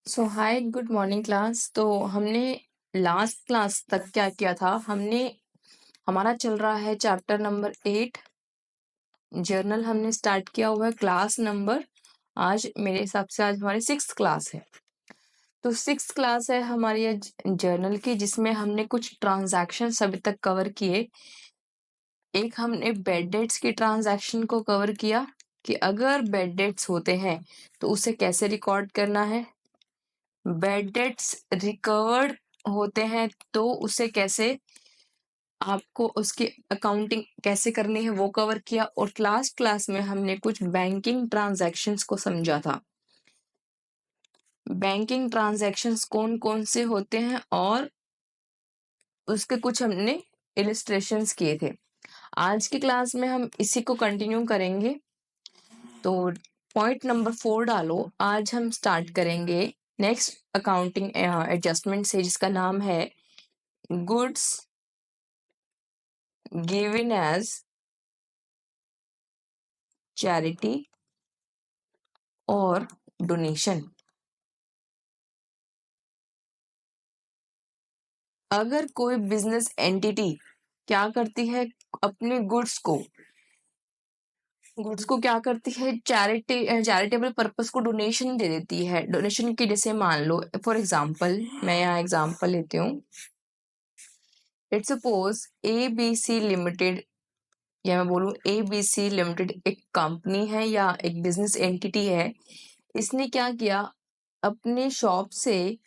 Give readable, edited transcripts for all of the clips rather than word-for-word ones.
सो hi good morning class. तो हमने last class तक क्या किया था? हमारा चल रहा है चैप्टर नंबर 8 जर्नल। हमने स्टार्ट किया हुआ है क्लास नंबर, आज मेरे हिसाब से आज हमारी 6th क्लास है। तो 6th क्लास है हमारी ये जर्नल की, जिसमें हमने कुछ ट्रांजैक्शन अभी तक कवर किए। एक हमने बेड डेट्स की ट्रांजैक्शन को कवर किया कि अगर बेड डेट्स होते हैं तो उसे कैसे रिकॉर्ड करना है। बैड डेट्स रिकवर्ड होते हैं तो उसे कैसे, आपको उसकी अकाउंटिंग कैसे करनी है वो कवर किया। और लास्ट क्लास में हमने कुछ बैंकिंग ट्रांजैक्शंस को समझा था। बैंकिंग ट्रांजैक्शंस कौन कौन से होते हैं और उसके कुछ हमने इलिस्ट्रेशंस किए थे। आज की क्लास में हम इसी को कंटिन्यू करेंगे। तो पॉइंट नंबर 4 डालो। आज हम स्टार्ट करेंगे नेक्स्ट अकाउंटिंग एडजस्टमेंट से, जिसका नाम है गुड्स given as charity और डोनेशन। अगर कोई बिजनेस एंटिटी क्या करती है, अपने गुड्स को क्या करती है, चैरिटेबल पर्पस को डोनेशन दे देती है। डोनेशन की जैसे मान लो फॉर एग्जांपल, मैं यहाँ एग्जांपल लेती हूँ। लेट्स सपोज ABC लिमिटेड, या मैं बोलूँ ABC लिमिटेड एक कंपनी है या एक बिजनेस एंटिटी है। इसने क्या किया, अपने शॉप से,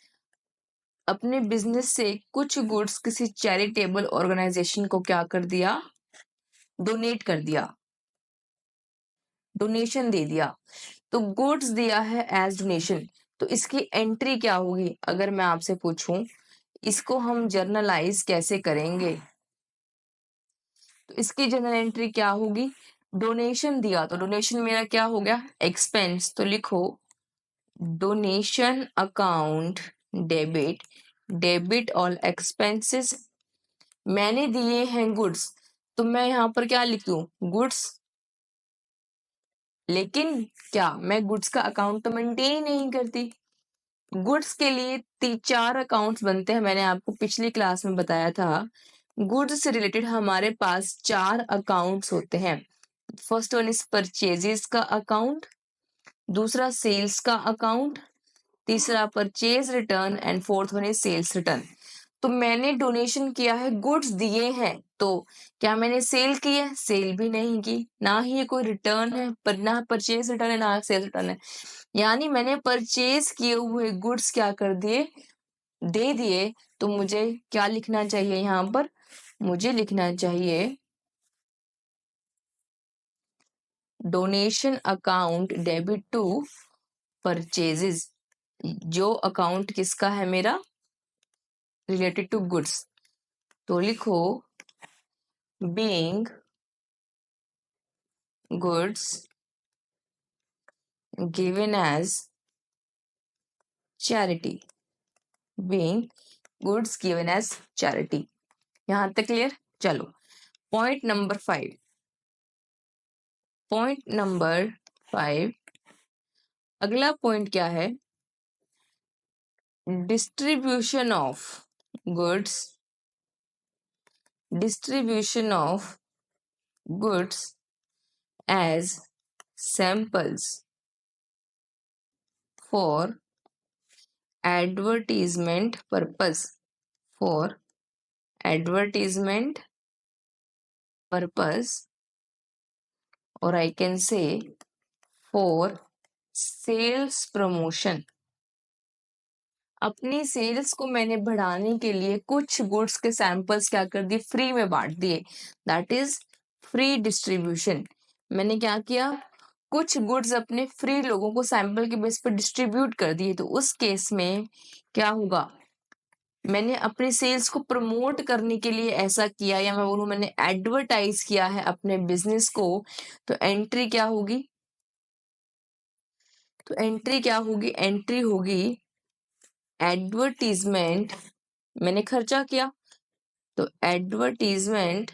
अपने बिजनेस से कुछ गुड्स किसी चैरिटेबल ऑर्गेनाइजेशन को क्या कर दिया, डोनेट कर दिया, डोनेशन दे दिया। तो गुड्स दिया है एज डोनेशन, तो इसकी एंट्री क्या होगी? अगर मैं आपसे पूछूं इसको हम जर्नलाइज कैसे करेंगे, तो इसकी जर्नल एंट्री क्या होगी? डोनेशन दिया तो डोनेशन मेरा क्या हो गया, एक्सपेंस। तो लिखो donation account debit, debit all expenses. मैंने दिए हैं गुड्स, तो मैं यहाँ पर क्या लिख दूं, गुड्स। लेकिन क्या मैं गुड्स का अकाउंट तो मेंटेन नहीं करती। गुड्स के लिए 4 अकाउंट्स बनते हैं, मैंने आपको पिछली क्लास में बताया था। गुड्स से रिलेटेड हमारे पास 4 अकाउंट्स होते हैं। फर्स्ट वन इज परचेजेस का अकाउंट, दूसरा सेल्स का अकाउंट, तीसरा purchase return and fourth one is sales return. तो मैंने डोनेशन किया है, गुड्स दिए हैं, तो क्या मैंने सेल की है? सेल भी नहीं की, ना ही ये कोई रिटर्न है, पर ना परचेज रिटर्न है ना सेल्स रिटर्न है। यानी मैंने परचेज किए हुए गुड्स क्या कर दिए, दे दिए। तो मुझे क्या लिखना चाहिए यहाँ पर? मुझे लिखना चाहिए donation account debit to purchases. जो अकाउंट किसका है मेरा, रिलेटेड टू गुड्स। तो लिखो being goods given as charity, being goods given as charity। यहां तक क्लियर? चलो पॉइंट नंबर 5। पॉइंट नंबर 5, अगला पॉइंट क्या है? Distribution of goods, distribution of goods as samples for advertisement purpose, for advertisement purpose, और I can say for sales promotion. अपनी sales को मैंने बढ़ाने के लिए कुछ गुड्स के सैंपल्स क्या कर दिए, फ्री में बांट दिए। That is free distribution. मैंने क्या किया, कुछ गुड्स अपने फ्री लोगों को सैंपल के बेस पर डिस्ट्रीब्यूट कर दिए। तो उस केस में क्या होगा, मैंने अपनी सेल्स को प्रमोट करने के लिए ऐसा किया, या मैं बोलूं मैंने एडवर्टाइज किया है अपने बिजनेस को। तो एंट्री क्या होगी, तो एंट्री क्या होगी, एंट्री होगी एडवर्टीजमेंट। मैंने खर्चा किया तो एडवर्टीजमेंट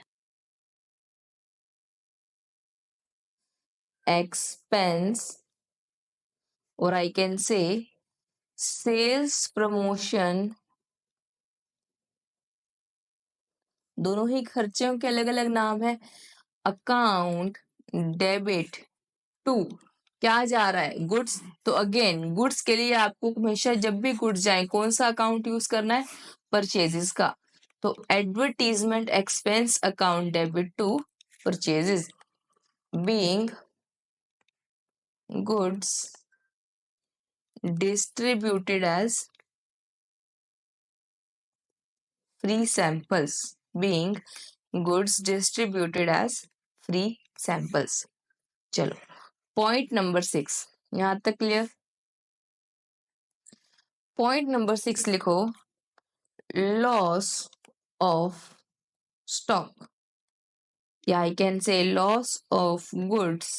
एक्सपेंस, और I can say sales promotion, दोनों ही खर्चों के अलग अलग नाम है। अकाउंट डेबिट टू, क्या जा रहा है, गुड्स। तो अगेन गुड्स के लिए आपको हमेशा जब भी गुड्स जाए कौन सा अकाउंट यूज करना है, परचेजेस का। तो advertisement expense account debit to purchases, being goods distributed as free samples, being goods distributed as free samples। चलो पॉइंट नंबर 6 यहां तक क्लियर। पॉइंट नंबर 6 लिखो, लॉस ऑफ स्टॉक, या आई कैन से loss of goods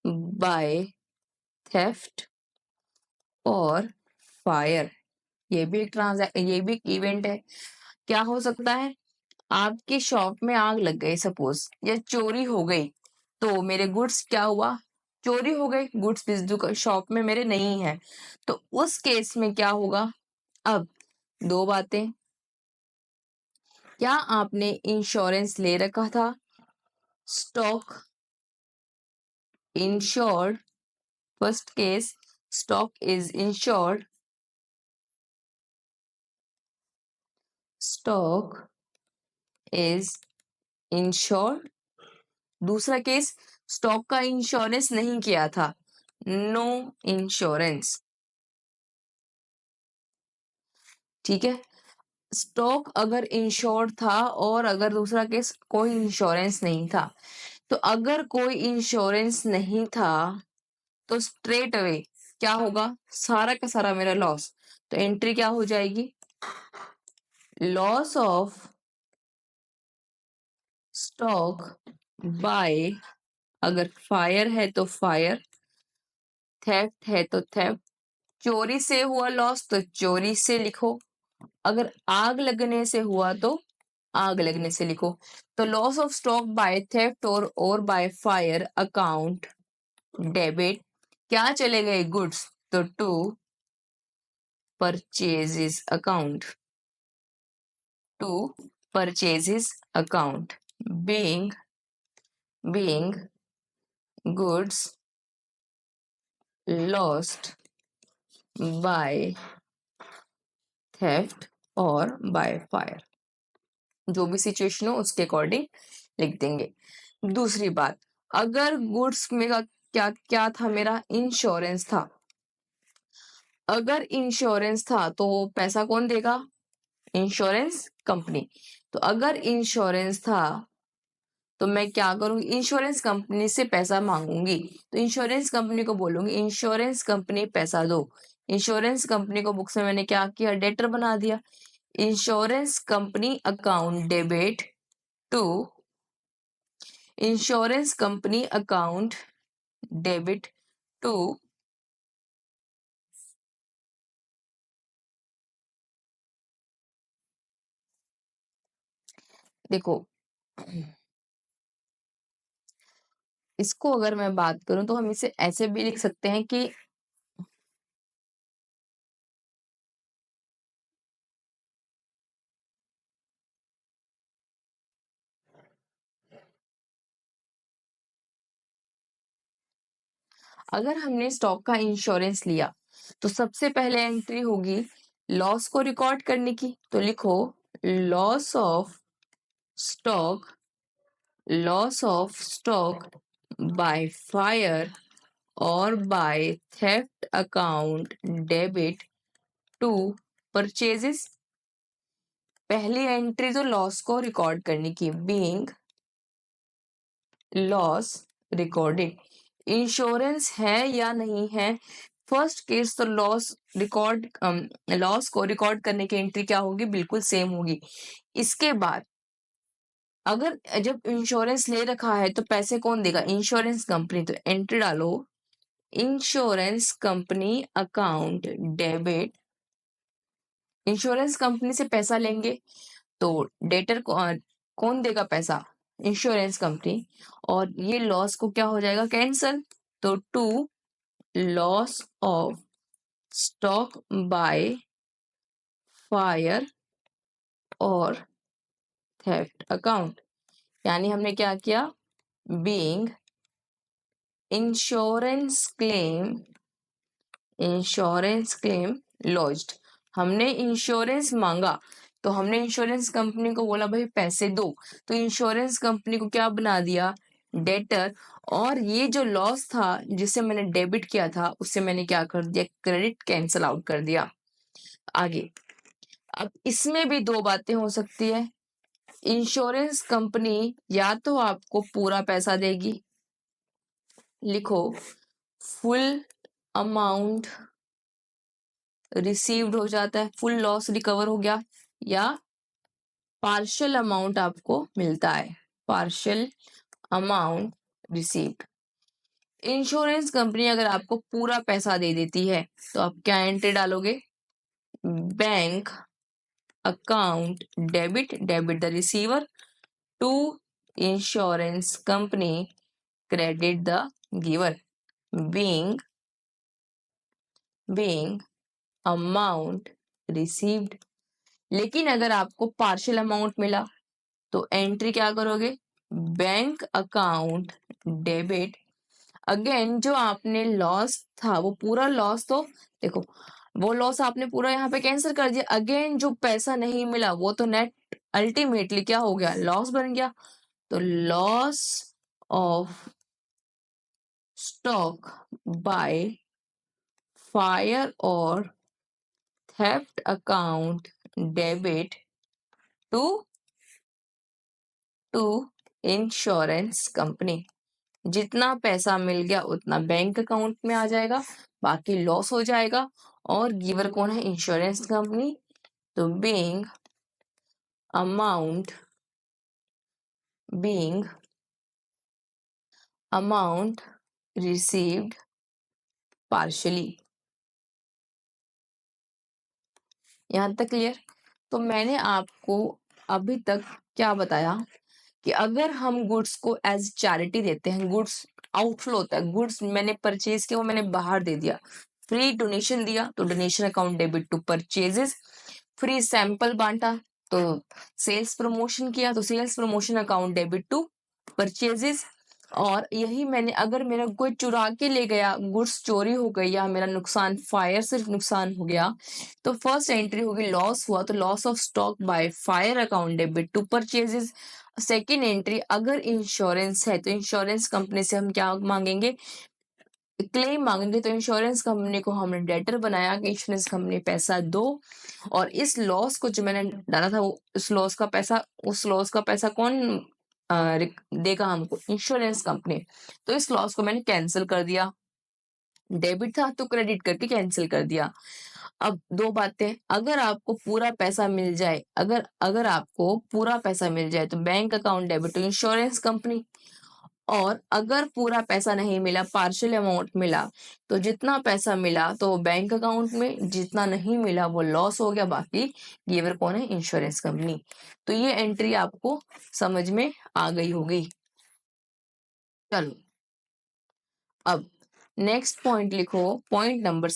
by theft और fire. ये भी एक इवेंट है। क्या हो सकता है, आपकी शॉप में आग लग गई सपोज, या चोरी हो गई, तो मेरे गुड्स क्या हुआ, चोरी हो गए, गुड्स शॉप में मेरे नहीं है। तो उस केस में क्या होगा, अब दो बातें, क्या आपने इंश्योरेंस ले रखा था, stock insured, first case stock is insured, stock is insured. दूसरा केस, स्टॉक का इंश्योरेंस नहीं किया था, नो इंश्योरेंस। ठीक है, स्टॉक अगर इंश्योर्ड था और अगर दूसरा केस कोई इंश्योरेंस नहीं था, तो अगर कोई इंश्योरेंस नहीं था तो स्ट्रेट अवे क्या होगा, सारा का सारा मेरा लॉस। तो एंट्री क्या हो जाएगी, लॉस ऑफ स्टॉक बाय, अगर फायर है तो फायर, थेफ्ट है तो थेफ्ट, चोरी से हुआ लॉस तो चोरी से लिखो, अगर आग लगने से हुआ तो आग लगने से लिखो। तो loss of stock by theft और बाय फायर अकाउंट डेबिट, क्या चले गए, गुड्स, तो to purchases account, to purchases account, being goods lost by theft और बाय फायर, जो भी सिचुएशन हो उसके अकॉर्डिंग लिख देंगे। दूसरी बात, अगर गुड्स में का क्या क्या था, मेरा इंश्योरेंस था, अगर इंश्योरेंस था तो पैसा कौन देगा, इंश्योरेंस कंपनी। तो अगर इंश्योरेंस था तो मैं क्या करूंगी, इंश्योरेंस कंपनी से पैसा मांगूंगी। तो इंश्योरेंस कंपनी को बोलूंगी, इंश्योरेंस कंपनी पैसा दो। इंश्योरेंस कंपनी को बुक्स में मैंने क्या किया, डेटर बना दिया। Insurance company account debit to insurance company account debit to देखो, इसको अगर मैं बात करूं तो हम इसे ऐसे भी लिख सकते हैं कि अगर हमने स्टॉक का इंश्योरेंस लिया तो सबसे पहले एंट्री होगी लॉस को रिकॉर्ड करने की। तो लिखो, loss of stock, loss of stock by fire और by theft account debit to purchases. पहली एंट्री तो लॉस को रिकॉर्ड करने की, बीइंग लॉस रिकॉर्डेड। इंश्योरेंस है या नहीं है, फर्स्ट केस तो लॉस को रिकॉर्ड करने की एंट्री क्या होगी, बिल्कुल सेम होगी। इसके बाद अगर जब इंश्योरेंस ले रखा है तो पैसे कौन देगा, इंश्योरेंस कंपनी। तो एंट्री डालो, insurance company account debit, insurance company से पैसा लेंगे तो डेटर को कौन देगा पैसा, इंश्योरेंस कंपनी। और ये लॉस को क्या हो जाएगा, कैंसल। तो to loss of stock by fire और थेफ्ट अकाउंट, यानी हमने क्या किया, बीइंग इंश्योरेंस क्लेम लॉज्ड, हमने इंश्योरेंस मांगा तो हमने इंश्योरेंस कंपनी को बोला भाई पैसे दो, तो इंश्योरेंस कंपनी को क्या बना दिया, डेटर, और ये जो लॉस था जिसे मैंने डेबिट किया था उससे मैंने क्या कर दिया, क्रेडिट कैंसल आउट कर दिया। आगे अब इसमें भी दो बातें हो सकती है, इंश्योरेंस कंपनी या तो आपको पूरा पैसा देगी, लिखो फुल अमाउंट रिसीव्ड हो जाता है, फुल लॉस रिकवर हो गया, या पार्शियल अमाउंट आपको मिलता है, partial amount received. Insurance company अगर आपको पूरा पैसा दे देती है तो आप क्या एंट्री डालोगे, bank account debit the receiver to insurance company credit the giver, being amount received. लेकिन अगर आपको पार्शियल अमाउंट मिला तो एंट्री क्या करोगे, बैंक अकाउंट डेबिट, अगेन जो आपने लॉस था वो पूरा लॉस, तो देखो वो लॉस आपने पूरा यहाँ पे कैंसिल कर दिया, अगेन जो पैसा नहीं मिला वो तो नेट अल्टीमेटली क्या हो गया, लॉस बन गया, तो loss of stock by fire और theft account debit to insurance company, जितना पैसा मिल गया उतना बैंक अकाउंट में आ जाएगा, बाकी लॉस हो जाएगा, और गिवर कौन है, इंश्योरेंस कंपनी, तो बीइंग अमाउंट रिसीव्ड पार्शियली। यहां तक क्लियर। तो मैंने आपको अभी तक क्या बताया कि अगर हम गुड्स को एज चैरिटी देते हैं, गुड्स आउटफ्लो होता है, गुड्स मैंने परचेज किया वो मैंने बाहर दे दिया, फ्री डोनेशन दिया तो donation account debit to purchases, free sample बांटा तो सेल्स प्रमोशन किया तो sales promotion account debit to purchases, और यही मैंने अगर मेरा कोई चुरा के ले गया, गुड्स चोरी हो गई या मेरा नुकसान फायर से नुकसान हो गया तो फर्स्ट एंट्री होगी लॉस हुआ तो loss of stock by fire account debit to purchases. Second entry अगर इंश्योरेंस है तो इंश्योरेंस कंपनी से हम क्या मांगेंगे, क्लेम मांगेंगे, तो इंश्योरेंस कंपनी को हमने डेटर बनाया कि इंश्योरेंस कंपनी पैसा दो, और इस लॉस को जो मैंने डाला था वो उस लॉस का पैसा कौन देगा हमको, इंश्योरेंस कंपनी, तो इस लॉस को मैंने कैंसिल कर दिया, डेबिट था तो क्रेडिट करके कैंसिल कर दिया। अब दो बातें, अगर आपको पूरा पैसा मिल जाए, अगर आपको पूरा पैसा मिल जाए तो bank account debit to insurance company, और अगर पूरा पैसा नहीं मिला, पार्शियल अमाउंट मिला, तो जितना पैसा मिला तो बैंक अकाउंट में, जितना नहीं मिला वो लॉस हो गया, बाकी गिवर कौन है, इंश्योरेंस कंपनी। तो ये एंट्री आपको समझ में आ गई होगी। चलो अब नेक्स्ट पॉइंट लिखो, पॉइंट नंबर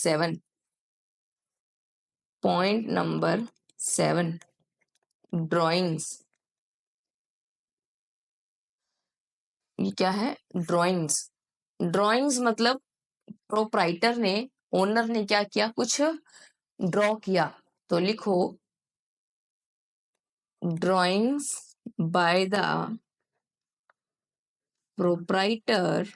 7 ड्राइंग्स। ये क्या है, ड्राइंग्स मतलब प्रोप्राइटर ने, ओनर ने क्या किया, कुछ ड्रॉ किया, तो लिखो drawings bye the proprietor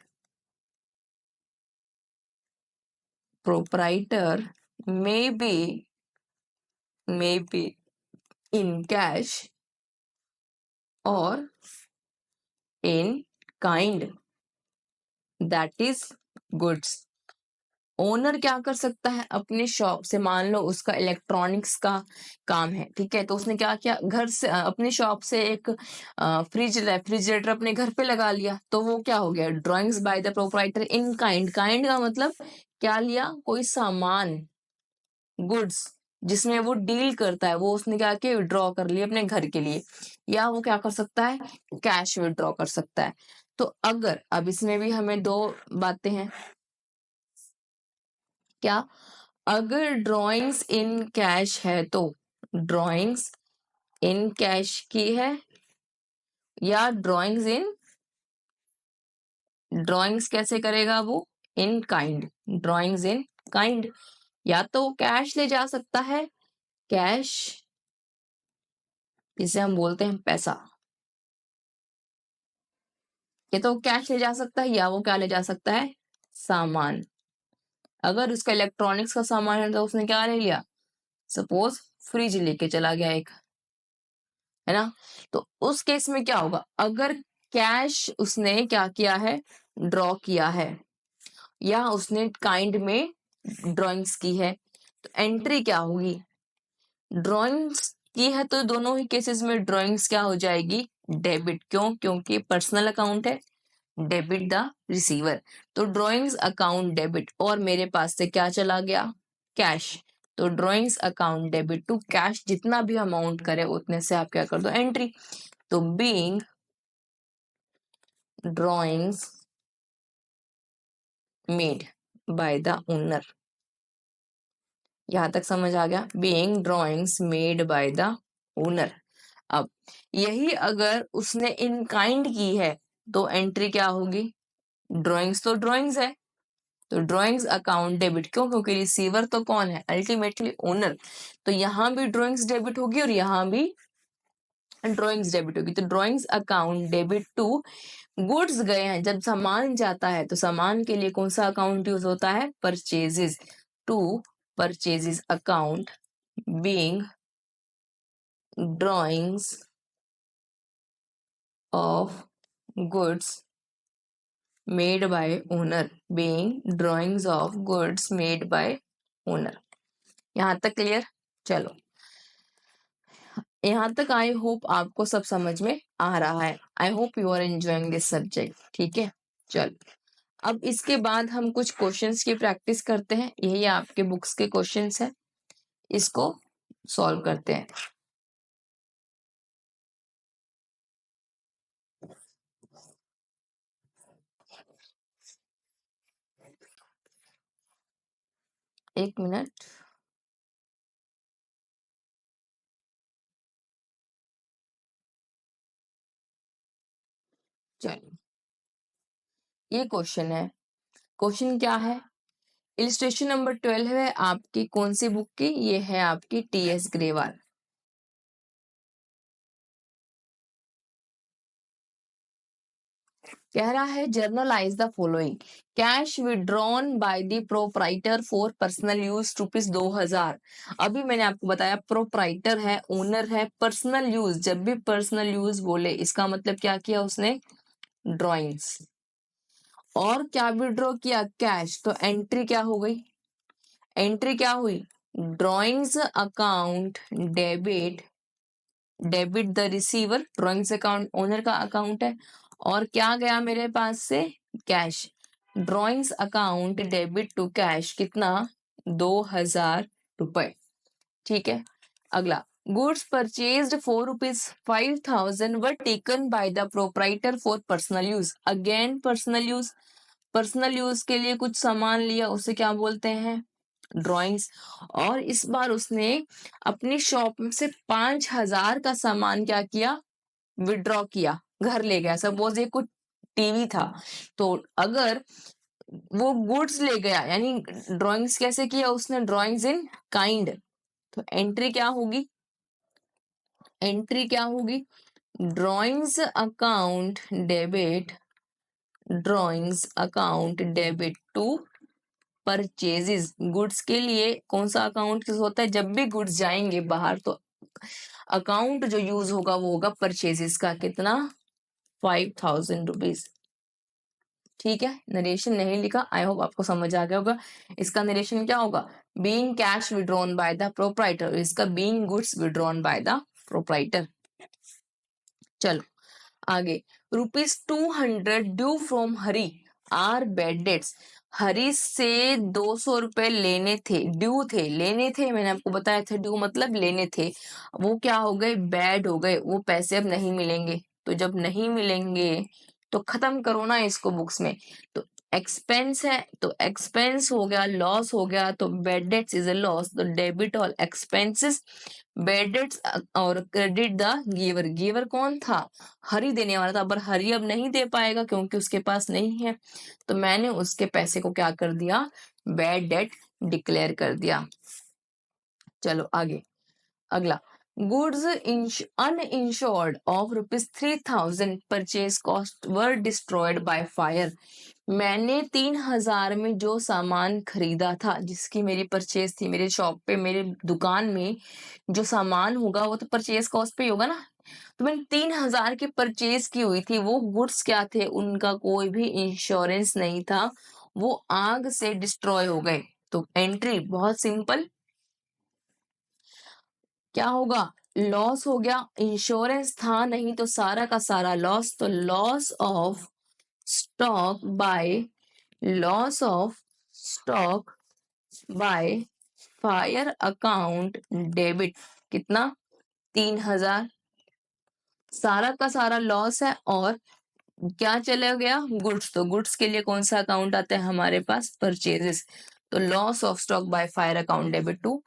may be in cash or in kind, that is goods। Owner क्या कर सकता है, अपने शॉप से, मान लो उसका इलेक्ट्रॉनिक्स का काम है, ठीक है, तो उसने क्या किया, घर से अपनी शॉप से एक रेफ्रिजरेटर अपने घर पे लगा लिया, तो वो क्या हो गया, drawings bye the proprietor in kind का मतलब क्या लिया, कोई सामान, गुड्स जिसमें वो डील करता है, वो उसने क्या किया, विड्रॉ कर लिया अपने घर के लिए, या वो क्या कर सकता है, कैश विड्रॉ कर सकता है। तो अगर अब इसमें भी हमें दो बातें हैं, क्या, अगर ड्राइंग्स इन कैश है तो ड्राइंग्स इन कैश की है या ड्राइंग्स कैसे करेगा वो, in kind, drawings in kind. या तो कैश ले जा सकता है, कैश जिसे हम बोलते हैं पैसा, ये तो कैश ले जा सकता है, या वो क्या ले जा सकता है, सामान। अगर उसका इलेक्ट्रॉनिक्स का सामान है तो उसने क्या ले लिया, सपोज फ्रिज लेके चला गया एक, है ना। तो उस केस में क्या होगा, अगर कैश उसने क्या किया है, ड्रॉ किया है, या उसने काइंड में ड्राइंग्स की है, तो एंट्री क्या होगी, ड्राइंग्स की है तो दोनों ही केसेस में ड्राइंग्स क्या हो जाएगी, डेबिट। क्यों, क्योंकि पर्सनल अकाउंट है, डेबिट द रिसीवर। तो ड्राइंग्स अकाउंट डेबिट, और मेरे पास से क्या चला गया, कैश। तो drawings account debit to cash, जितना भी अमाउंट करे उतने से आप क्या कर दो, एंट्री। तो being drawings made by the owner, यहां तक समझ आ गया, being drawings made by the owner. अब यही अगर उसने इन काइंड की है तो एंट्री क्या होगी, ड्राइंग्स तो ड्राइंग्स है, तो ड्राइंग्स अकाउंट डेबिट। क्यों, क्योंकि रिसीवर तो कौन है, अल्टीमेटली ओनर। तो यहां भी ड्राइंग्स डेबिट होगी और यहां भी ड्राइंग्स डेबिट होगी। तो drawings account debit to goods गए हैं, जब सामान जाता है तो सामान के लिए कौन सा अकाउंट यूज होता है, purchases, to purchases account being drawings of goods made by owner, being drawings of goods made by owner. यहां तक क्लियर। चलो यहां तक आई होप आपको सब समझ में आ रहा है, I hope you are enjoying this subject, ठीक है। चलो अब इसके बाद हम कुछ क्वेश्चंस की प्रैक्टिस करते हैं, यही आपके बुक्स के क्वेश्चंस हैं, इसको सॉल्व करते हैं। एक मिनट, चलो ये क्वेश्चन है, क्वेश्चन क्या है, इलिस्ट्रेशन नंबर 12 है आपकी कौन सी बुक की, ये है आपकी टीएस ग्रेवाल। कह रहा है generalized the following, cash withdrawn by the proprietor for personal use ₹2000। अभी मैंने आपको बताया प्रोप्राइटर है, ओनर है, पर्सनल यूज, जब भी पर्सनल यूज बोले इसका मतलब क्या किया उसने, ड्राइंग्स। और क्या विड्रॉ किया, कैश। तो एंट्री क्या हो गई, एंट्री क्या हुई, drawings account debit, debit the receiver, drawings account owner का अकाउंट है, और क्या गया मेरे पास से, cash. Drawings account debit to cash कितना, ₹2000, ठीक है। अगला, goods purchased for ₹5,000 were taken by the proprietor for personal use. Again personal use, personal use के लिए कुछ सामान लिया उसे क्या बोलते हैं, ड्राइंग्स। और इस बार उसने अपनी शॉप से 5,000 का सामान क्या किया, विड्रॉ किया, घर ले गया। सपोज ये कुछ टीवी था, तो अगर वो गुड्स ले गया, यानी ड्राइंग्स कैसे किया उसने, ड्राइंग्स इन काइंड। तो एंट्री क्या होगी, एंट्री क्या होगी, drawings account debit, drawings account debit to purchases. Goods के लिए कौन सा अकाउंट यूज होता है, जब भी गुड्स जाएंगे बाहर तो अकाउंट जो यूज होगा वो होगा परचेजेस का, कितना, ₹5,000। ठीक है, नरेशन नहीं लिखा, आई होप आपको समझ आ गया होगा। इसका नरेशन क्या होगा, being cash withdrawn by the proprietor, इसका being goods withdrawn by the proprietor. चलो आगे, ₹200 due from Hari are bad debts. Hari से 200 रुपए लेने थे, ड्यू थे, लेने थे, मैंने आपको बताया था ड्यू मतलब लेने थे, वो क्या हो गए, बैड हो गए, वो पैसे अब नहीं मिलेंगे। तो जब नहीं मिलेंगे तो खत्म करो ना इसको बुक्स में। तो एक्सपेंस है तो एक्सपेंस हो गया, लॉस हो गया तो bad debts is a loss, तो debit all expenses, bad debts और क्रेडिट द गिवर। गिवर कौन था? हरी देने वाला था, पर हरी अब नहीं दे पाएगा क्योंकि उसके पास नहीं है, तो मैंने उसके पैसे को क्या कर दिया? बैड डेट डिक्लेयर कर दिया। चलो आगे, अगला, goods uninsured of ₹3,000 purchase cost were destroyed by fire. मैंने 3,000 में जो सामान खरीदा था, जिसकी मेरी परचेज थी, मेरे शॉप पे, मेरे दुकान में जो सामान होगा वो तो परचेज कॉस्ट पे ही होगा ना। तो मैंने 3,000 की परचेज की हुई थी, वो गुड्स क्या थे? उनका कोई भी इंश्योरेंस नहीं था, वो आग से डिस्ट्रॉय हो गए। तो एंट्री बहुत सिंपल, क्या होगा? लॉस हो गया, इंश्योरेंस था नहीं तो सारा का सारा लॉस, तो loss of stock by, loss of stock by fire account debit, कितना? 3,000, सारा का सारा लॉस है और क्या चला गया? गुड्स, तो गुड्स के लिए कौन सा अकाउंट आता है हमारे पास? परचेजेस, तो loss of stock by fire account debit to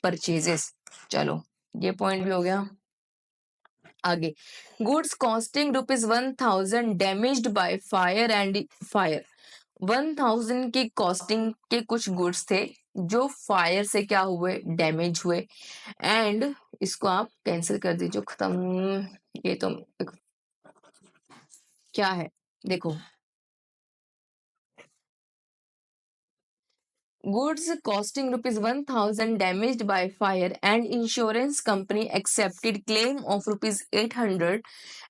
purchases. चलो ये पॉइंट भी हो गया। आगे, goods costing ₹1,000 damaged by fire and fire. 1,000 की कॉस्टिंग के कुछ गुड्स थे जो फायर से क्या हुए? डैमेज हुए। एंड इसको आप कैंसिल कर दीजिए, खत्म। ये तो क्या है, देखो, goods costing ₹1,000 damaged by fire and insurance company accepted claim of ₹800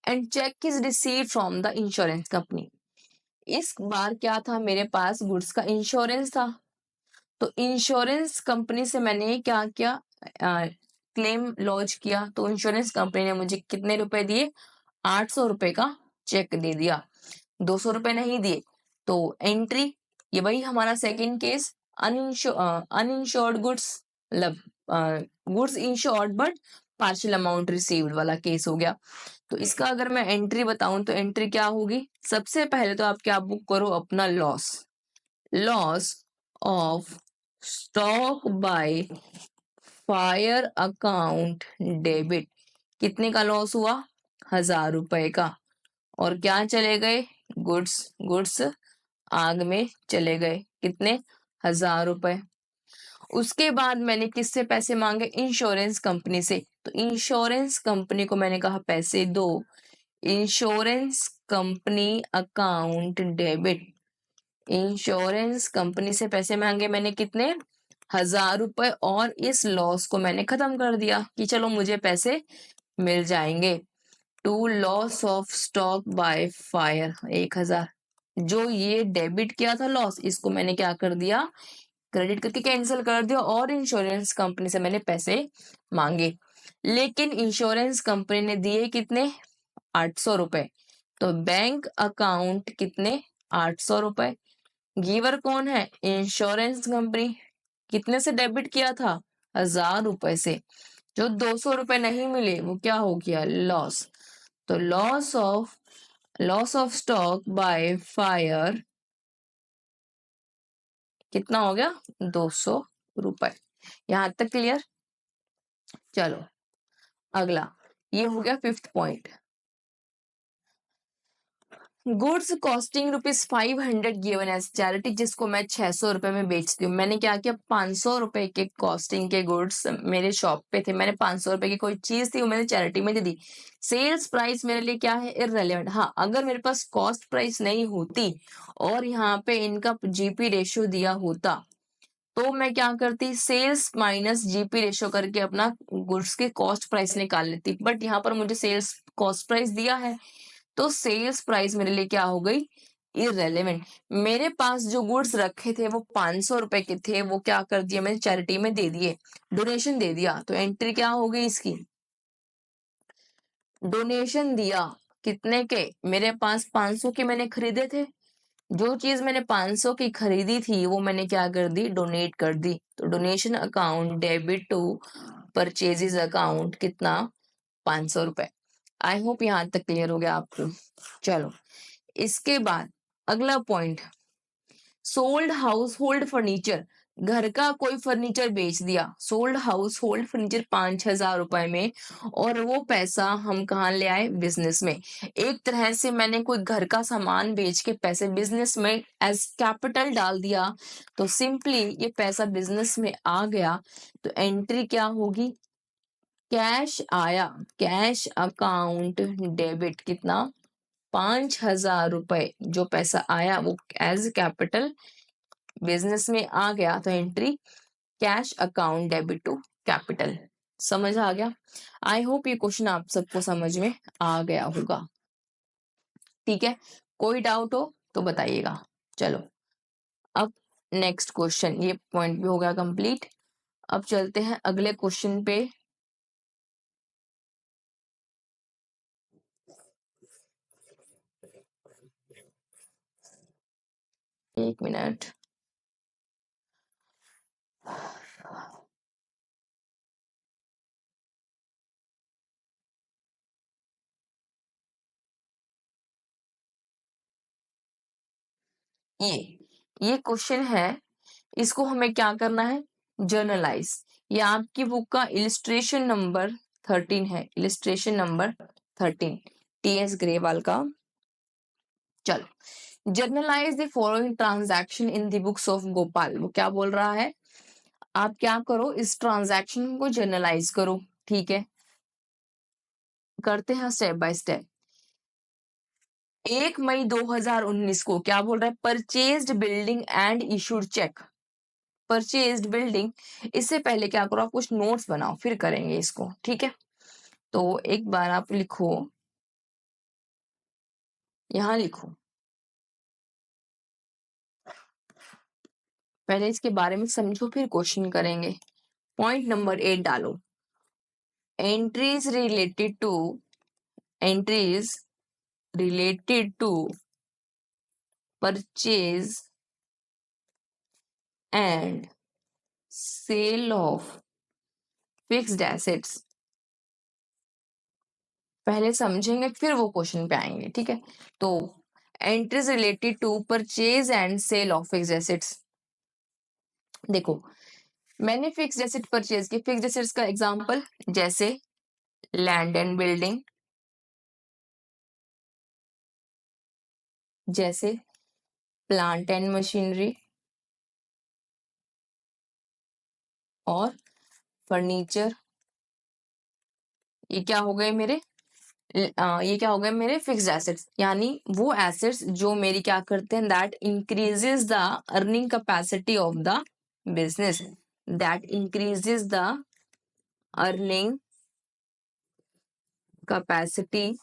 and check is received from the insurance company। इस बार क्या था मेरे पास? गुड्स का इंश्योरेंस था, तो इंश्योरेंस कंपनी से मैंने क्या किया? क्लेम लॉन्च किया, तो इंश्योरेंस कंपनी ने मुझे कितने रुपए दिए? 800 रुपए का चेक दे दिया, 200 रुपए नहीं दिए। तो एंट्री, ये वही हमारा सेकंड केस, अनइंश्योर्ड गुड्स, मतलब goods insured but partial amount received वाला केस हो गया। तो इसका अगर मैं एंट्री बताऊं तो एंट्री क्या होगी? सबसे पहले तो आप क्या बुक करो? अपना loss, loss of stock by fire account debit, कितने का लॉस हुआ? 1,000 रुपए का। और क्या चले गए? गुड्स, गुड्स आग में चले गए, कितने? 1,000 रुपए। उसके बाद मैंने किससे पैसे मांगे? इंश्योरेंस कंपनी से, तो इंश्योरेंस कंपनी को मैंने कहा पैसे दो, insurance company account debit, insurance company से पैसे मांगे मैंने, कितने? 1,000 रुपए। और इस लॉस को मैंने खत्म कर दिया कि चलो मुझे पैसे मिल जाएंगे। To loss of stock by fire 1,000, जो ये डेबिट किया था लॉस, इसको मैंने क्या कर दिया? क्रेडिट करके कैंसिल कर दिया, और इंश्योरेंस कंपनी से मैंने पैसे मांगे, लेकिन इंश्योरेंस कंपनी ने दिए कितने? 800 रुपए। तो बैंक अकाउंट कितने? 800 रुपए। गिवर कौन है? Insurance company. कितने से डेबिट किया था? 1,000 रुपए से। जो 200 रुपए नहीं मिले वो क्या हो गया? लॉस। तो loss of stock by fire कितना हो गया? 200 रुपए। यहां तक क्लियर? चलो अगला, ये हो गया 5th point. Goods costing ₹500 given as charity, जिसको मैं 600 रुपए में बेचती हूँ। मैंने क्या किया? 500 रुपए के कॉस्टिंग के गुड्स मेरे शॉप पे थे, मैंने 500 रुपए की कोई चीज थी वो मैंने चैरिटी में दे दी। सेल्स प्राइस मेरे लिए क्या है? इररेलेवेंट। हाँ, अगर मेरे पास कॉस्ट प्राइस नहीं होती और यहाँ पे इनका जीपी रेशियो दिया होता तो मैं क्या करती? सेल्स माइनस जीपी रेशियो करके अपना गुड्स के कॉस्ट प्राइस निकाल लेती, बट यहाँ पर मुझे सेल्स कॉस्ट प्राइस दिया है, तो सेल्स प्राइस मेरे लिए क्या हो गई? इररेलेवेंट। मेरे पास जो गुड्स रखे थे वो 500 रुपए के थे, वो क्या कर दिया? मैंने चैरिटी में दे दिए, डोनेशन दे दिया। तो एंट्री क्या हो गई इसकी? डोनेशन दिया। कितने के? मेरे पास 500 के मैंने खरीदे थे, जो चीज मैंने 500 की खरीदी थी वो मैंने क्या कर दी? डोनेट कर दी। तो donation account debit to purchases account, कितना? 500 रुपए। आई होप यहाँ तक क्लियर हो गया आपको। चलो इसके बाद अगला point, sold house hold furniture, घर का कोई फर्नीचर बेच दिया, सोल्ड हाउस होल्ड फर्नीचर 5,000 रुपए में, और वो पैसा हम कहाँ ले आए, बिजनेस में। एक तरह से मैंने कोई घर का सामान बेच के पैसे बिजनेस में एज कैपिटल डाल दिया, तो सिंपली ये पैसा बिजनेस में आ गया, तो एंट्री क्या होगी, कैश आया, कैश अकाउंट डेबिट, कितना, 5,000 रुपए जो पैसा आया वो एज कैपिटल बिजनेस में आ गया, तो entry cash account debit to capital. समझ आ गया? आई होप ये क्वेश्चन आप सबको समझ में आ गया होगा। ठीक है, कोई डाउट हो तो बताइएगा। चलो अब नेक्स्ट क्वेश्चन, ये पॉइंट भी हो गया कंप्लीट। अब चलते हैं अगले क्वेश्चन पे। एक मिनट, ये क्वेश्चन है, इसको हमें क्या करना है, जर्नलाइज। ये आपकी बुक का इलिस्ट्रेशन नंबर 13 है, इलिस्ट्रेशन नंबर 13 टीएस ग्रेवाल का। चलो, generalized the following transaction in the books of Gopal. वो क्या बोल रहा है, आप क्या करो, इस ट्रांजैक्शन को जर्नलाइज करो। ठीक है, करते हैं स्टेप बाय स्टेप। 1 मई 2019 को क्या बोल रहा है, purchased building and issued cheque. Purchased building, इससे पहले क्या करो, आप कुछ नोट्स बनाओ, फिर करेंगे इसको। ठीक है, तो एक बार आप लिखो, यहां लिखो, पहले इसके बारे में समझो फिर क्वेश्चन करेंगे। पॉइंट नंबर 8 डालो, entries related to, entries related to purchase and sale of fixed assets। पहले समझेंगे फिर वो क्वेश्चन पे आएंगे। ठीक है, तो entries related to purchase and sale of fixed assets. देखो, मैंने फिक्स्ड एसेट परचेज की, फिक्स्ड एसेट्स का एग्जांपल जैसे लैंड एंड बिल्डिंग, जैसे प्लांट एंड मशीनरी, और फर्नीचर। ये क्या हो गए मेरे, ये क्या हो गए मेरे फिक्स्ड एसेट्स, यानी वो एसेट्स जो मेरी क्या करते हैं, that increases the earning capacity of the business, that increases the earning capacity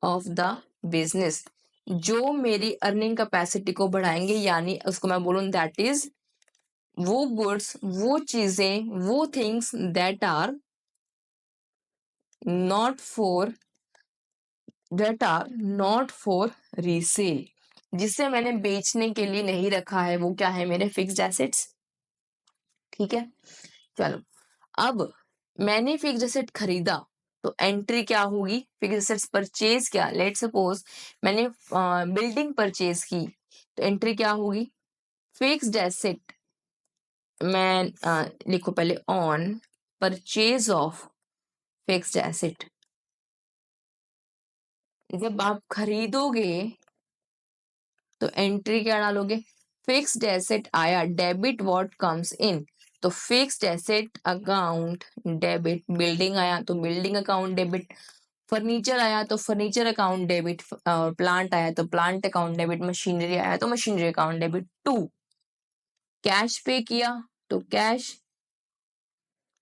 of the business, जो मेरी अर्निंग कैपेसिटी को बढ़ाएंगे, यानी उसको मैं बोलूं दैट इज वो गुड्स, वो चीजें, वो things that are not for, that are not for resale, जिसे मैंने बेचने के लिए नहीं रखा है, वो क्या है, मेरे फिक्स्ड एसेट्स। ठीक है, चलो अब मैंने फिक्स्ड एसेट खरीदा, तो एंट्री क्या होगी, फिक्स्ड एसेट्स परचेज किया, लेट सपोज मैंने बिल्डिंग परचेज की, तो एंट्री क्या होगी, फिक्स्ड एसेट, मैं लिखो पहले on purchase of fixed asset. जब आप खरीदोगे तो एंट्री क्या डालोगे, फिक्स्ड एसेट आया, डेबिट व्हाट कम्स इन, तो fixed asset account debit, building आया तो बिल्डिंग अकाउंट डेबिट, फर्नीचर आया तो फर्नीचर अकाउंट डेबिट, और प्लांट आया तो प्लांट अकाउंट डेबिट, मशीनरी आया तो machinery account debit. To, cash pay किया तो कैश,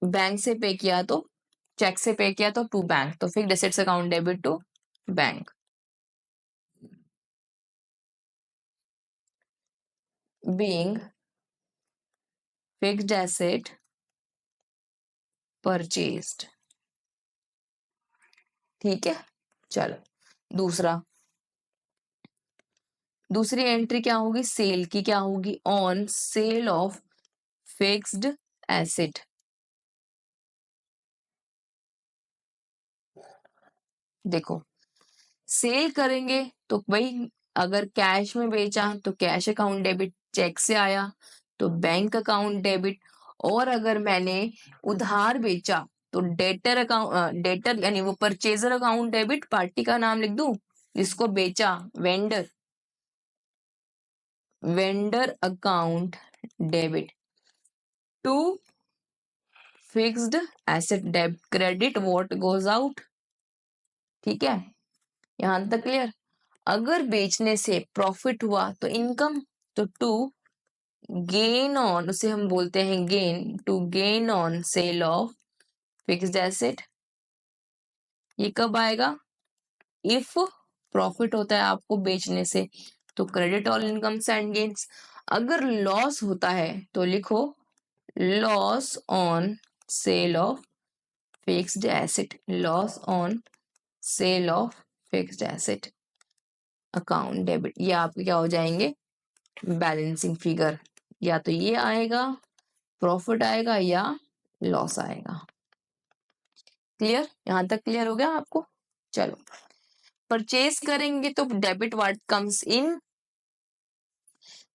बैंक से पे किया तो, चेक से पे किया तो टू बैंक, तो fixed assets account debit to bank. Being fixed asset purchased. ठीक है, चलो दूसरा, दूसरी एंट्री क्या होगी, सेल की, क्या होगी, on sale of fixed asset. देखो, सेल करेंगे तो भाई अगर कैश में बेचा तो कैश अकाउंट डेबिट, चेक से आया तो बैंक अकाउंट डेबिट, और अगर मैंने उधार बेचा तो डेटर अकाउंट, डेटर यानी वो परचेजर अकाउंट डेबिट, पार्टी का नाम लिख दूं जिसको बेचा, vendor, vendor account debit to fixed asset debit credit what goes out. ठीक है, यहां तक क्लियर। अगर बेचने से प्रॉफिट हुआ तो इनकम, तो टू गेन ऑन, उसे हम बोलते हैं gain, to gain on sale of fixed asset, ये कब आएगा, इफ प्रॉफिट होता है आपको बेचने से तो credit all incomes and gains. अगर लॉस होता है तो लिखो loss on sale of fixed asset, loss on sale of fixed asset account debit. ये आपके क्या हो जाएंगे, बैलेंसिंग फिगर, या तो ये आएगा प्रॉफिट आएगा या लॉस आएगा। क्लियर, यहां तक क्लियर हो गया आपको। चलो, परचेज करेंगे तो डेबिट व्हाट कम्स इन,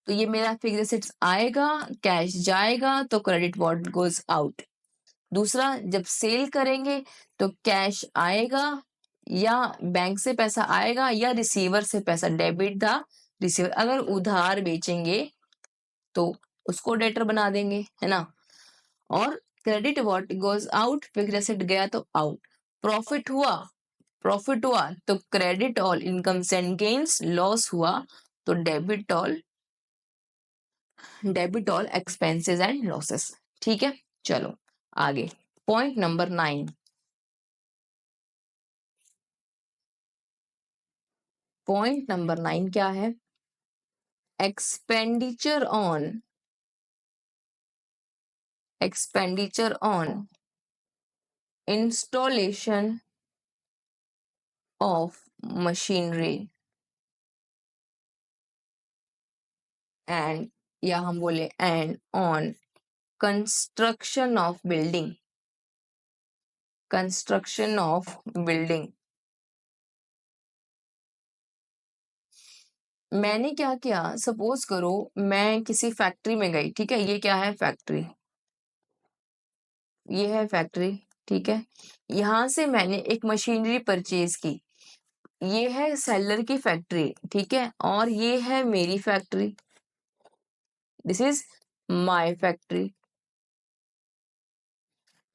तो ये मेरा फिक्स्ड एसेट्स आएगा, कैश जाएगा तो क्रेडिट व्हाट गोज आउट। दूसरा, जब सेल करेंगे तो कैश आएगा या बैंक से पैसा आएगा या रिसीवर से पैसा, डेबिट द रिसीवर। अगर उधार बेचेंगे तो उसको डेटर बना देंगे, है ना। और credit what goes out, fixed asset गया तो आउट। प्रॉफिट हुआ, प्रॉफिट हुआ तो credit all incomes and gains, loss हुआ तो debit all, debit all expenses and losses. ठीक है, चलो आगे, पॉइंट नंबर 9। पॉइंट नंबर 9 क्या है, expenditure on, expenditure on installation of machinery and, या हम बोले and on construction of building, construction of building. मैंने क्या किया, सपोज करो मैं किसी फैक्ट्री में गई, ठीक है, ये क्या है फैक्ट्री, ये है फैक्ट्री, ठीक है। यहां से मैंने एक मशीनरी परचेज की, ये है सेलर की फैक्ट्री, ठीक है, और ये है मेरी factory, this is my factory.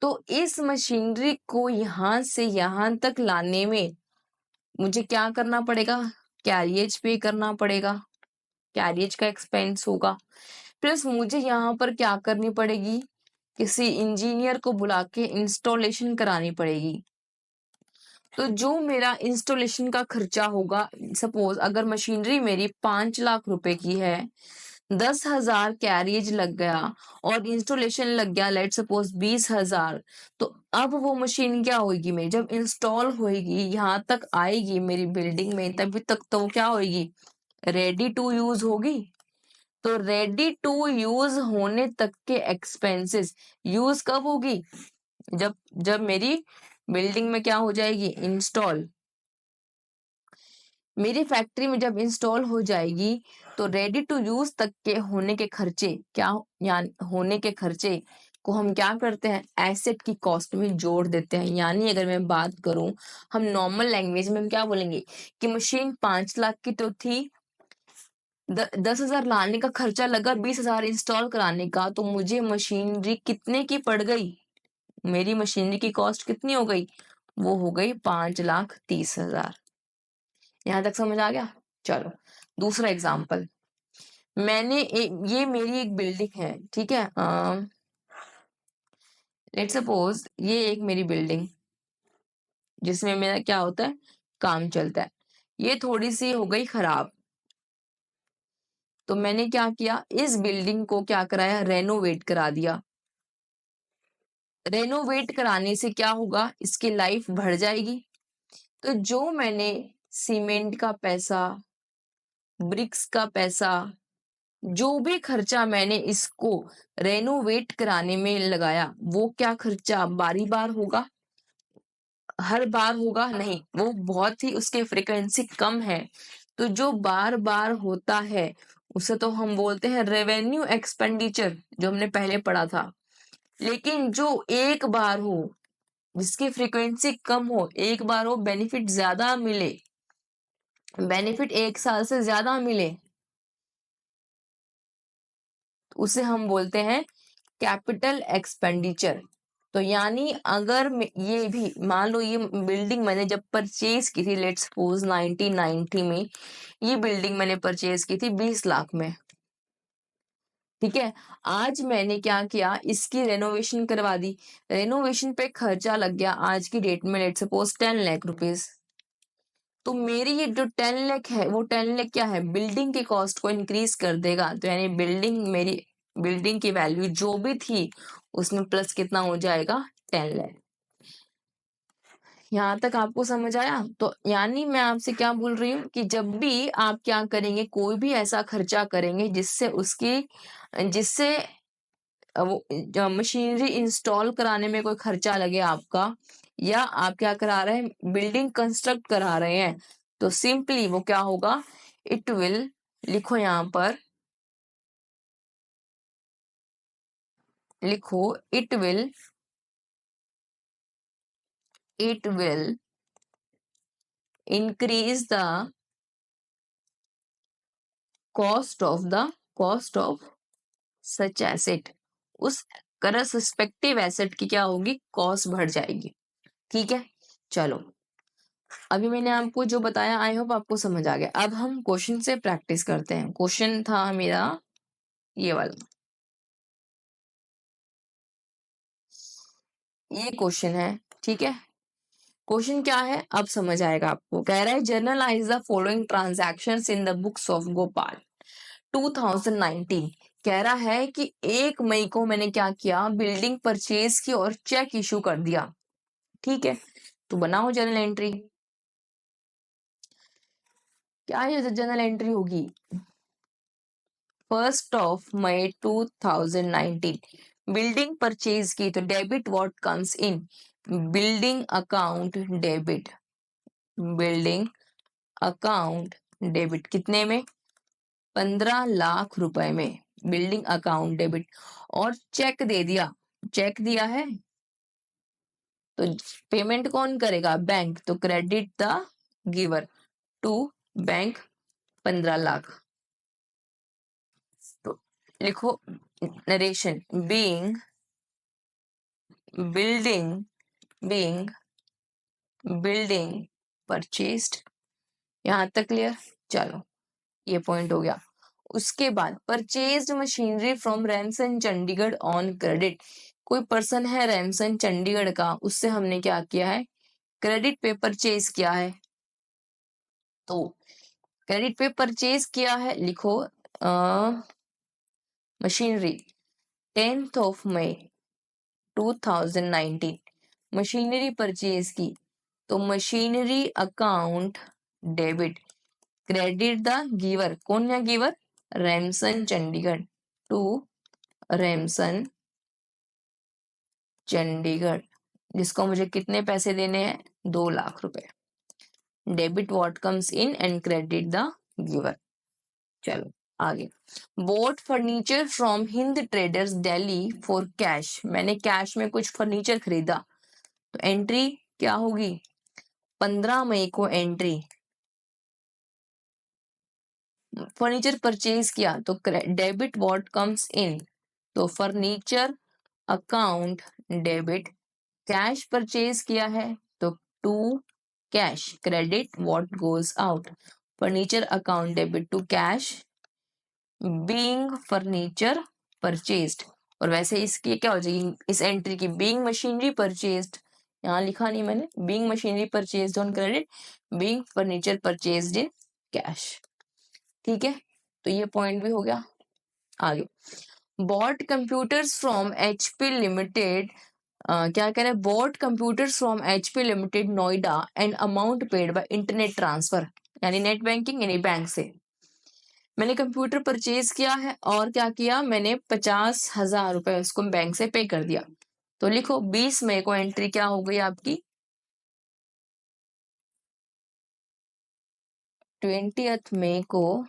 तो इस मशीनरी को यहां से यहां तक लाने में मुझे क्या करना पड़ेगा, कैरियज पे करना पड़ेगा, कैरियज का एक्सपेंस होगा। प्लस मुझे यहाँ पर क्या करनी पड़ेगी, किसी इंजीनियर को बुला के इंस्टॉलेशन करानी पड़ेगी। तो जो मेरा इंस्टॉलेशन का खर्चा होगा, सपोज अगर मशीनरी मेरी 5 लाख रुपए की है, 10,000 कैरियज लग गया और इंस्टॉलेशन लग गया लेट सपोज 20,000, तो अब वो मशीन क्या होगी, मेरी जब इंस्टॉल होगी यहाँ तक आएगी मेरी बिल्डिंग में, तभी तक तो वो क्या होगी, रेडी टू यूज होगी। तो रेडी टू यूज होने तक के एक्सपेंसेस यूज कब होगी, जब जब मेरी बिल्डिंग में क्या हो जाएगी, इंस्टॉल, मेरी फैक्ट्री में जब इंस्टॉल हो जाएगी तो रेडी टू यूज तक के होने के खर्चे क्या, यानी होने के खर्चे को हम क्या करते हैं, एसेट की कॉस्ट में जोड़ देते हैं। यानी अगर मैं बात करूं, हम नॉर्मल लैंग्वेज में हम क्या बोलेंगे कि मशीन 5 लाख की तो थी, 10,000 लाने का खर्चा लगा, 20,000 इंस्टॉल कराने का, तो मुझे मशीनरी कितने की पड़ गई, मेरी मशीनरी की कॉस्ट कितनी हो गई, वो हो गई 5,30,000। यहां तक समझ आ गया। चलो दूसरा एग्जाम्पल, मैंने ये मेरी एक बिल्डिंग है, ठीक है, लेट सपोज ये एक मेरी बिल्डिंग जिसमें मेरा क्या होता है, काम चलता है, ये थोड़ी सी हो गई खराब, तो मैंने क्या किया, इस बिल्डिंग को क्या कराया, रेनोवेट करा दिया। रेनोवेट कराने से क्या होगा, इसकी लाइफ बढ़ जाएगी। तो जो मैंने सीमेंट का पैसा, ब्रिक्स का पैसा, जो भी खर्चा मैंने इसको रेनोवेट कराने में लगाया, वो क्या खर्चा बारी बार होगा, हर बार होगा नहीं, वो बहुत ही उसके फ्रीक्वेंसी कम है, तो जो बार बार होता है उसे तो हम बोलते हैं रेवेन्यू एक्सपेंडिचर, जो हमने पहले पढ़ा था। लेकिन जो एक बार हो, जिसकी फ्रीक्वेंसी कम हो, एक बार हो, बेनिफिट ज्यादा मिले, बेनिफिट 1 साल से ज्यादा मिले, उसे हम बोलते हैं कैपिटल एक्सपेंडिचर। तो यानी अगर ये भी मान लो, ये बिल्डिंग मैंने जब परचेज की थी, लेट्स सपोज 1990 में, ये बिल्डिंग मैंने परचेज की थी 20 लाख में, ठीक है। आज मैंने क्या किया, इसकी रेनोवेशन करवा दी, रेनोवेशन पे खर्चा लग गया आज की डेट में लेट्स सपोज 10 लाख रुपीज। तो मेरी ये जो 10 लाख है, वो 10 लाख क्या है, बिल्डिंग की कॉस्ट को इंक्रीज कर देगा। तो यानी मेरी बिल्डिंग की वैल्यू जो भी थी उसमें प्लस कितना हो जाएगा, 10 लाख। यहाँ तक आपको समझ आया? तो यानी मैं आपसे क्या बोल रही हूँ कि जब भी आप क्या करेंगे, कोई भी ऐसा खर्चा करेंगे जिससे वो मशीनरी इंस्टॉल कराने में कोई खर्चा लगे आपका, या आप क्या करा रहे हैं, बिल्डिंग कंस्ट्रक्ट करा रहे हैं, तो सिंपली वो क्या होगा, इट विल, लिखो यहाँ पर, लिखो it will increase the cost of such asset। उस करस्पेक्टिव एसेट की क्या होगी, कॉस्ट बढ़ जाएगी, ठीक है। चलो, अभी मैंने आपको जो बताया, आई होप आपको समझ आ गया। अब हम क्वेश्चन से प्रैक्टिस करते हैं। क्वेश्चन था मेरा ये वाला, ये क्वेश्चन है, ठीक है। क्वेश्चन क्या है अब समझ आएगा आपको। कह रहा है generalized the following transactions in the books of Gopal 2019। कह रहा है कि 1 मई को मैंने क्या किया, बिल्डिंग परचेज की और चेक इशू कर दिया, ठीक है। तो बनाओ जर्नल एंट्री। क्या ये जर्नल एंट्री होगी, 1 मई 2019 बिल्डिंग परचेज की, तो debit what comes in, building account debit, building account debit कितने में, 15 लाख रुपए में, बिल्डिंग अकाउंट डेबिट। और चेक दे दिया, चेक दिया है, तो पेमेंट कौन करेगा, बैंक, तो credit the giver to bank 15 lakh. तो लिखो नरेशन, बीइंग बिल्डिंग परचेस्ड। यहां तक क्लियर? चलो, ये पॉइंट हो गया। उसके बाद purchased machinery from Ramson Chandigarh on credit. कोई पर्सन है रैमसन चंडीगढ़ का, उससे हमने क्या किया है, क्रेडिट पे परचेज किया है। तो क्रेडिट पे परचेज किया है, लिखो मशीनरी 10 मई 2019 मशीनरी परचेज की, तो machinery account debit, credit the giver, कौन है गिवर, रैमसन चंडीगढ़, टू रैमसन चंडीगढ़, जिसको मुझे कितने पैसे देने हैं, 2 लाख रुपए। Debit what comes in and credit the giver. चलो आगे, boat furniture from Hind traders Delhi for cash. मैंने कैश में कुछ फर्नीचर खरीदा, तो एंट्री क्या होगी, 15 मई को एंट्री, फर्नीचर परचेज किया, तो डेबिट व्हाट कम्स इन, तो furniture account debit, cash purchase किया है, तो to cash, credit what goes out, furniture account debit to cash, being furniture purchased. और वैसे इसकी क्या हो जाएगी, इस एंट्री की, बीइंग मशीनरी परचेज्ड, यहाँ लिखा नहीं मैंने, being machinery purchased on credit, being furniture purchased in cash, ठीक है। तो ये पॉइंट भी हो गया। आगे, bought computers from HP limited, क्या कह रहे हैं, bought computers from HP limited Noida and amount paid by internet transfer, यानी नेट बैंकिंग, यानी बैंक से मैंने कंप्यूटर परचेज किया है, और क्या किया मैंने, 50,000 रुपए उसको बैंक से पे कर दिया। तो लिखो 20 मई को एंट्री क्या हो गई आपकी, 20th मई को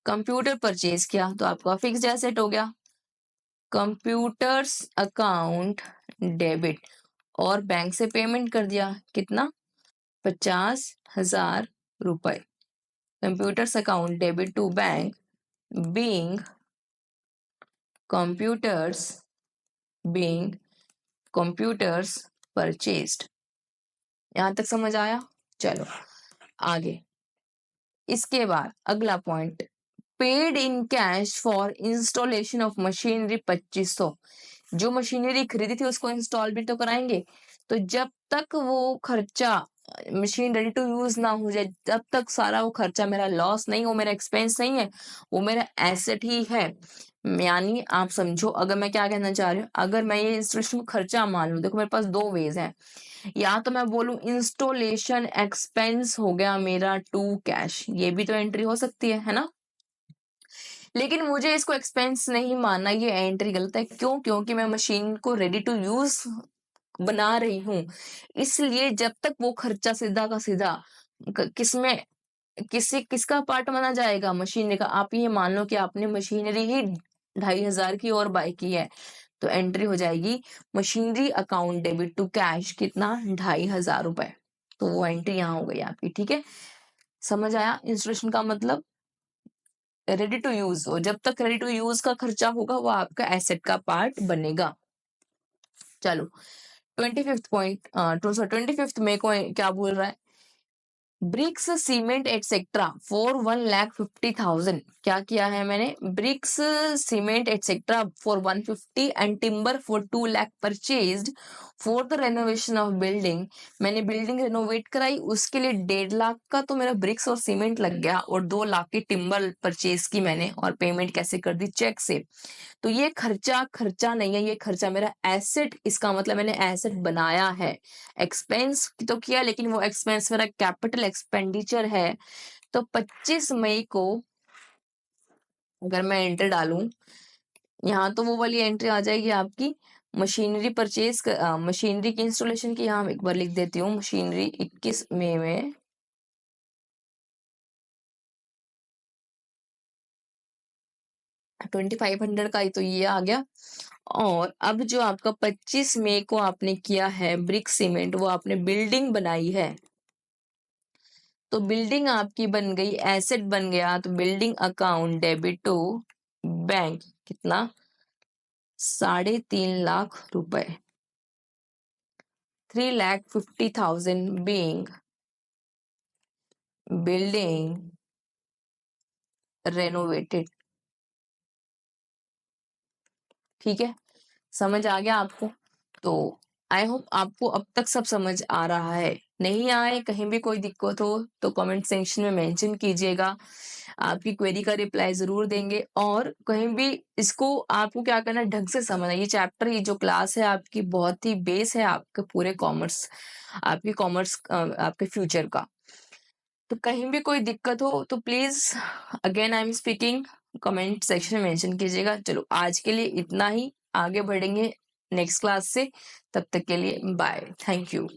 कंप्यूटर परचेज किया तो आपका फिक्स्ड एसेट हो गया। कंप्यूटर्स अकाउंट डेबिट और बैंक से पेमेंट कर दिया, कितना? 50,000 रुपए। Computers account debit to bank being computers purchased. यहां तक समझ आया? चलो आगे। इसके बाद अगला point, paid in cash for installation of machinery 2500। जो मशीनरी खरीदी थी उसको इंस्टॉल भी तो कराएंगे, तो जब तक वो खर्चा मशीन रेडी टू यूज ना हो जाए तब तक सारा वो खर्चा मेरा लॉस नहीं, वो मेरा एक्सपेंस नहीं है, वो मेरा एसेट ही है। यानी आप समझो, अगर मैं क्या कहना चाह रही हूँ, अगर मैं ये इंस्टॉलेशन खर्चा मान लूं, देखो मेरे पास दो वेज है, या तो मैं बोलूं इंस्टॉलेशन एक्सपेंस हो गया मेरा टू कैश, ये भी तो एंट्री हो सकती है ना? लेकिन मुझे इसको एक्सपेंस नहीं मानना, ये एंट्री गलत है। क्यों? क्योंकि मैं मशीन को रेडी टू यूज बना रही हूं, इसलिए जब तक वो खर्चा सीधा का सीधा किसमें किसका पार्ट माना जाएगा? मशीनरी का। आप ये मान लो कि आपने मशीनरी ही 2,500 की और बाय की है, तो एंट्री हो जाएगी machinery account debit to cash, कितना? 2,500 रुपए। तो वो एंट्री यहाँ हो गई आपकी। ठीक है, समझ आया? इंस्टॉलेशन का मतलब रेडी टू यूज हो, जब तक रेडी टू यूज का खर्चा होगा वो आपका एसेट का पार्ट बनेगा। चलो 25th पॉइंट, 25th मई को क्या बोल रहा है? Bricks cement etcetera for 1,50,000। क्या किया है मैंने? Bricks cement etcetera for 150 and timber for 2 lakh purchased for the renovation of building. मैंने बिल्डिंग रेनोवेट कराई, उसके लिए 1.5 लाख का तो मेरा ब्रिक्स और सीमेंट लग गया, और 2 लाख की टिम्बर परचेज की मैंने, और पेमेंट कैसे कर दी? चेक से। तो ये खर्चा नहीं है, ये खर्चा मेरा एसेट, इसका मतलब मैंने एसेट बनाया है। एक्सपेंस तो किया, लेकिन वो एक्सपेंस मेरा कैपिटल एक्सपेंडिचर है। तो 25 मई को अगर मैं एंटर डालूं, यहाँ तो वो वाली एंट्री आ जाएगी आपकी मशीनरी परचेज, मशीनरी की इंस्टॉलेशन की। यहाँ एक बार लिख देती हूँ, मशीनरी 21 मई में 2,500 का ही तो ये आ गया। और अब जो आपका 25 मई को आपने किया है ब्रिक सीमेंट, वो आपने बिल्डिंग बनाई है, तो बिल्डिंग आपकी बन गई, एसेट बन गया, तो building account debit to bank, कितना? 3.5 लाख रुपए। 3,50,000 बीइंग बिल्डिंग रेनोवेटेड। ठीक है, समझ आ गया आपको? तो आई होप आपको अब तक सब समझ आ रहा है। नहीं आए, कहीं भी कोई दिक्कत हो तो कमेंट सेक्शन में मेंशन कीजिएगा, आपकी क्वेरी का रिप्लाई जरूर देंगे। और कहीं भी इसको आपको क्या करना है, ढंग से समझना। ये चैप्टर, ये जो क्लास है आपकी, बहुत ही बेस है आपके पूरे कॉमर्स, आपके फ्यूचर का। तो कहीं भी कोई दिक्कत हो तो please again I am speaking, comment section में मेंशन कीजिएगा। चलो आज के लिए इतना ही, आगे बढ़ेंगे नेक्स्ट क्लास से। तब तक के लिए बाय, थैंक यू।